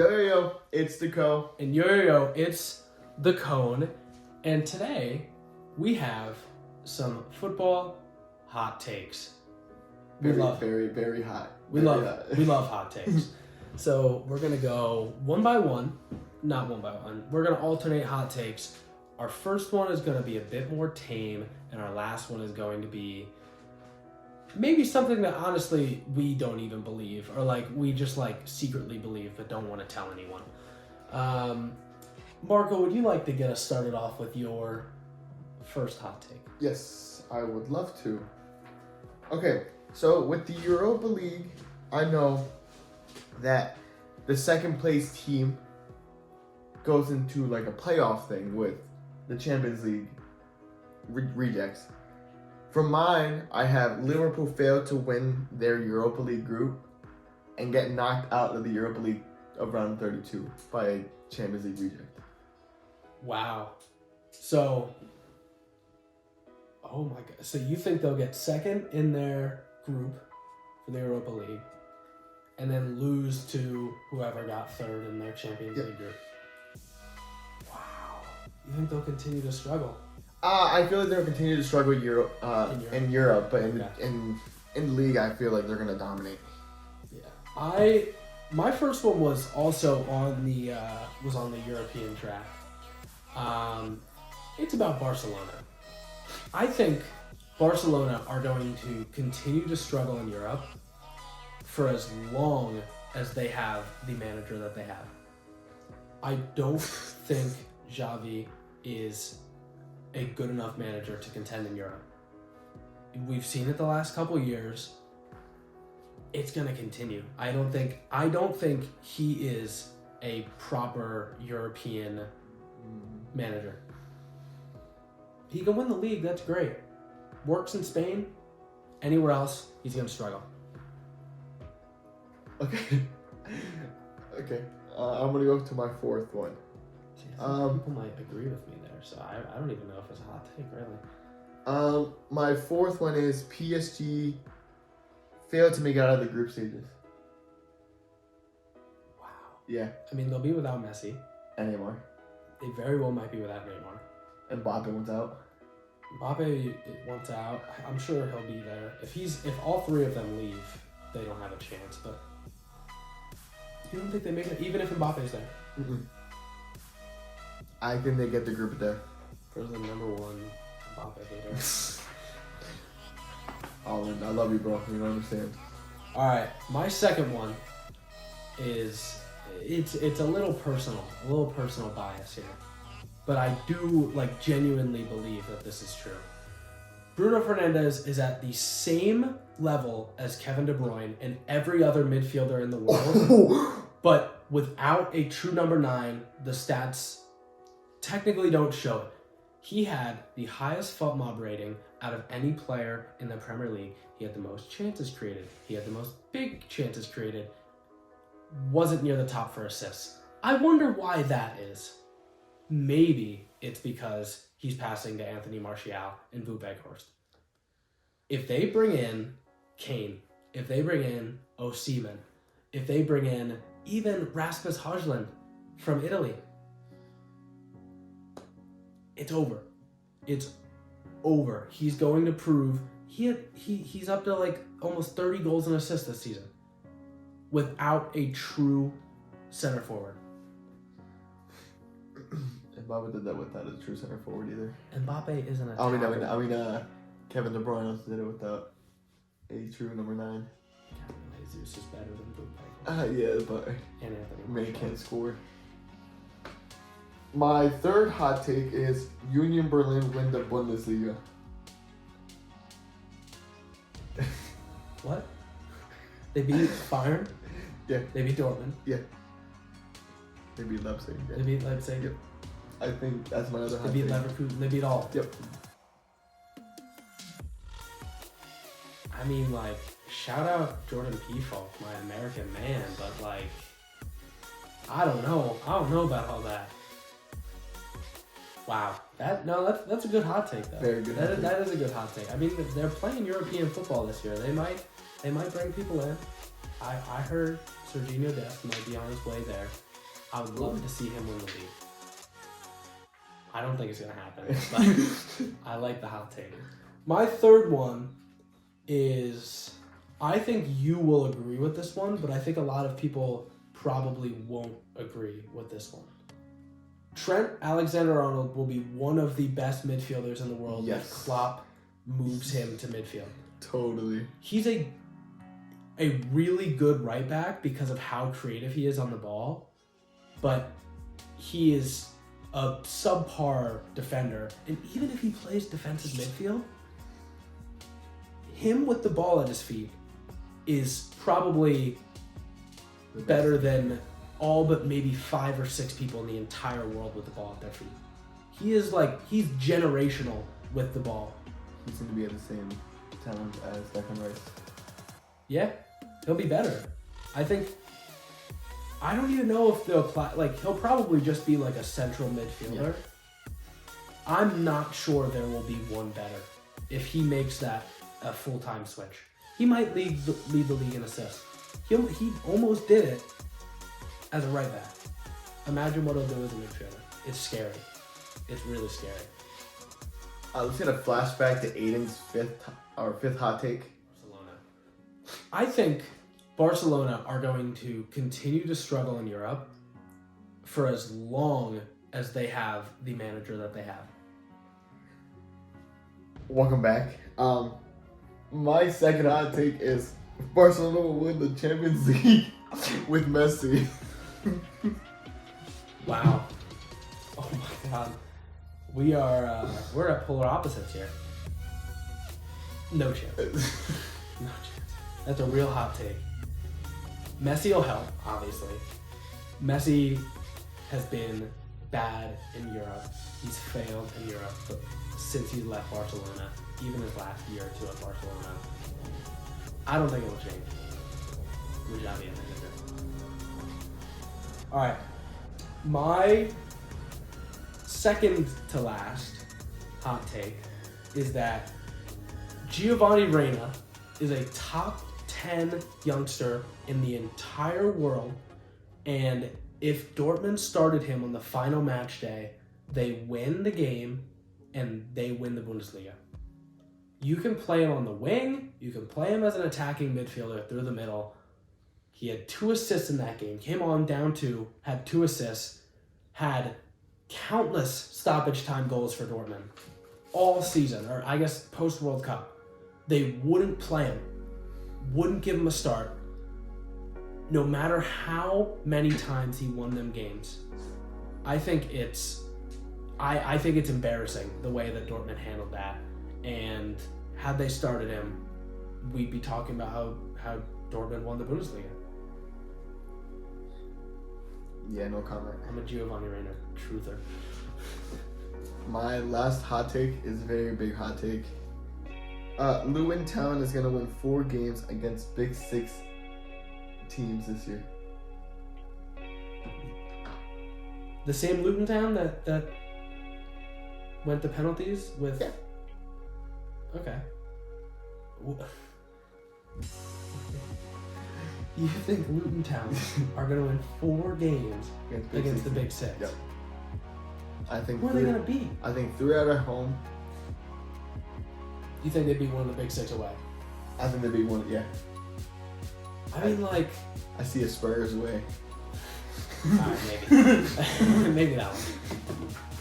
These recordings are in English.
Yo, it's the Co. And yo, it's the Cone. And today, we have some football hot takes. Very, very hot. We love hot takes. So we're going to go one by one. Not one by one. We're going to alternate hot takes. Our first one is going to be a bit more tame, and our last one is going to be maybe something that honestly we don't even believe, or like we just like secretly believe but don't want to tell anyone. Marco, would you like to get us started off with your first hot take? Yes, I would love to. Okay, so with the Europa League, I know that the second place team goes into like a playoff thing with the Champions League rejects. For mine, I have Liverpool fail to win their Europa League group and get knocked out of the Europa League of round 32 by a Champions League reject. Wow. So, oh my God. So you think they'll get second in their group for the Europa League and then lose to whoever got third in their Champions League group? Wow. You think they'll continue to struggle? I feel like they'll continue to struggle in Europe, but in the league, I feel like they're gonna dominate. Yeah, my first one was also on the European track. It's about Barcelona. I think Barcelona are going to continue to struggle in Europe for as long as they have the manager that they have. I don't think Xavi is a good enough manager to contend in Europe. We've seen it the last couple years. It's going to continue. I don't think he is a proper European manager. He can win the league, that's great. Works in Spain, anywhere else, he's going to struggle. Okay. I'm going to go to my fourth one. People might agree with me there, so I don't even know if it's a hot take, really. My fourth one is PSG failed to make it out of the group stages. Wow. Yeah. I mean, they'll be without Messi. And Neymar. They very well might be without Neymar. And Mbappe went out. Mbappe wants out. I'm sure he'll be there. If all three of them leave, they don't have a chance. But you don't think they make it, even if Mbappe's there? Mm-mm. I think they get the group there. For the number one Mbappe hater. Holland, I love you, bro. You don't understand. All right, my second one is it's a little personal bias here, but I do genuinely believe that this is true. Bruno Fernandes is at the same level as Kevin De Bruyne and every other midfielder in the world, but without a true number 9, the stats technically don't show it. He had the highest fault mob rating out of any player in the Premier League. He had the most chances created. He had the most big chances created. Wasn't near the top for assists. I wonder why that is. Maybe it's because he's passing to Anthony Martial and Wout Weghorst. If they bring in Kane, if they bring in Osimhen, if they bring in even Rasmus Højlund from Italy, it's over. It's over. He's going to prove he's up to almost 30 goals and assists this season without a true center forward. Mbappe did that without a true center forward either. Mbappe isn't a I mean, Kevin De Bruyne also did it without a true number 9. Jesus is better than Wout Weghorst. Yeah, but And Anthony May can't score. My third hot take is Union Berlin win the Bundesliga. What? They beat Bayern? Yeah. They beat Dortmund? Yeah. They beat Leipzig. Yeah. They beat Leipzig? Yep. I think that's my other hot They beat take. Leverkusen? They beat all? Yep. I mean, shout out Jordan Peacock, my American man, but I don't know. I don't know about all that. Wow. That's a good hot take, though. Very good. That is a good hot take. I mean, they're playing European football this year. They might bring people in. I heard Serginho Dest might be on his way there. I would love to see him win the league. I don't think it's going to happen, but I like the hot take. My third one is, I think you will agree with this one, but I think a lot of people probably won't agree with this one. Trent Alexander-Arnold will be one of the best midfielders in the world if Klopp moves him to midfield. Totally. He's a really good right back because of how creative he is on the ball, but he is a subpar defender. And even if he plays defensive midfield, him with the ball at his feet is probably better than all but maybe 5 or 6 people in the entire world with the ball at their feet. He's generational with the ball. He's going to be at the same talent as Declan Rice. Yeah, he'll be better. I don't even know if they'll apply, he'll probably just be like a central midfielder. Yeah. I'm not sure there will be one better if he makes that a full-time switch. He might lead the league in assists. He almost did it as a right back. Imagine what he'll do as a midfielder. It's scary. It's really scary. Let's get a flashback to Aidan's fifth hot take. Barcelona. I think Barcelona are going to continue to struggle in Europe for as long as they have the manager that they have. Welcome back. My second hot take is Barcelona will win the Champions League with Messi. Wow. Oh my God. We're at polar opposites here. No chance. No chance. That's a real hot take. Messi will help, obviously. Messi has been bad in Europe. He's failed in Europe, but since he left Barcelona, even his last year or two at Barcelona, I don't think it will change. Xavi and manager. All right, my second to last hot take is that Giovanni Reina is a top 10 youngster in the entire world, and if Dortmund started him on the final match day, they win the game and they win the Bundesliga. You can play him on the wing, you can play him as an attacking midfielder through the middle. He had 2 assists in that game, came on down 2, had 2 assists, had countless stoppage time goals for Dortmund all season, or I guess post World Cup. They wouldn't play him, wouldn't give him a start, no matter how many times he won them games. I think it's embarrassing the way that Dortmund handled that. And had they started him, we'd be talking about how Dortmund won the Bundesliga. Yeah, no comment. I'm a Giovanni Reina truther. My last hot take is a very big hot take. Luton Town is going to win 4 games against Big 6 teams this year. The same Luton Town that went to penalties with... Yeah. Okay. You think Luton Town are going to win 4 games against the Big 6? Yep. I think. Who are they going to beat? I think 3 out at home. You think they'd beat one of the Big 6 away? I think they'd beat one. Yeah. I mean, I see a Spurs away. Alright, maybe. Maybe that one.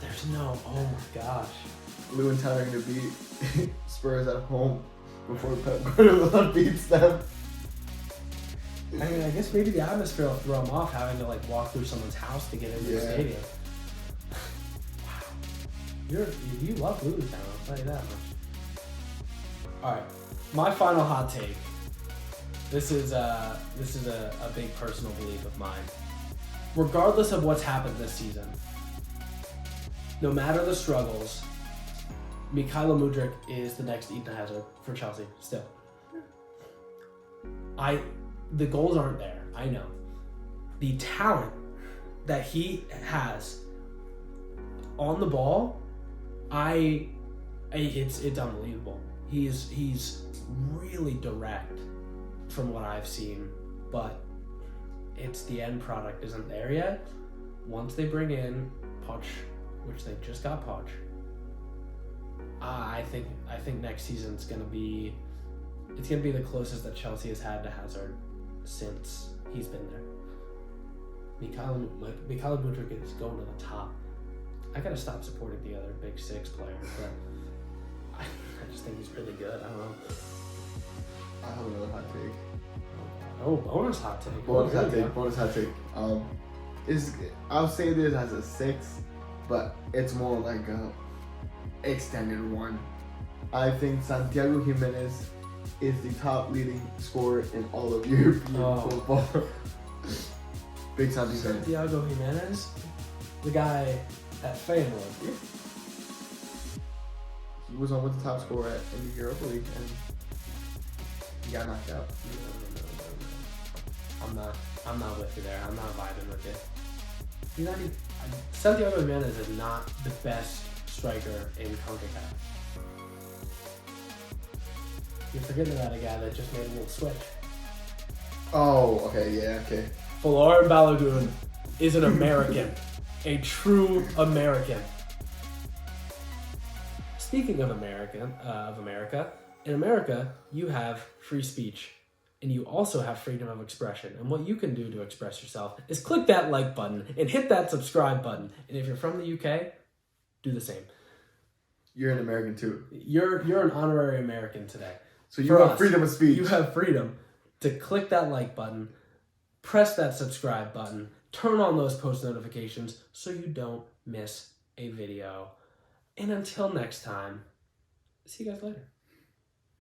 There's no. Oh my gosh. Luton Town are going to beat Spurs at home before Pep Guardiola beats them. I mean, I guess maybe the atmosphere will throw them off, having to walk through someone's house to get into the stadium. Wow. You love Luton Town, I'll tell you that much. Alright, my final hot take. This is a big personal belief of mine. Regardless of what's happened this season, no matter the struggles, Mykhailo Mudryk is the next Eden Hazard for Chelsea, still. The goals aren't there, I know. The talent that he has on the ball, it's unbelievable. He's really direct from what I've seen, but it's the end product isn't there yet. Once they bring in Poch, which they just got Poch, I think next season's gonna be the closest that Chelsea has had to Hazard since he's been there. Mikhail Mudryk is going to the top. I gotta stop supporting the other big six players, but I just think he's really good. I don't know. I have another hot take. Oh, bonus hot take. Bonus hot take. I'll say this as a 6, but it's more like a extended one. I think Santiago Jimenez is the top leading scorer in all of European football. Big Santiago Jimenez, the guy at Feyenoord. He was on with the top scorer in the Europa League, and he got knocked out. No. I'm not with you there. I'm not vibing with it. He's not even, Santiago Jimenez is not the best striker in CONCACAF. You're forgetting about a guy that just made a little switch. Oh, okay, yeah, okay. Folarin Balogun is an American, a true American. Speaking of America, in America, you have free speech, and you also have freedom of expression. And what you can do to express yourself is click that like button and hit that subscribe button. And if you're from the UK, do the same. You're an American too. You're an honorary American today. So you have freedom of speech. You have freedom to click that like button, press that subscribe button, turn on those post notifications so you don't miss a video. And until next time, see you guys later.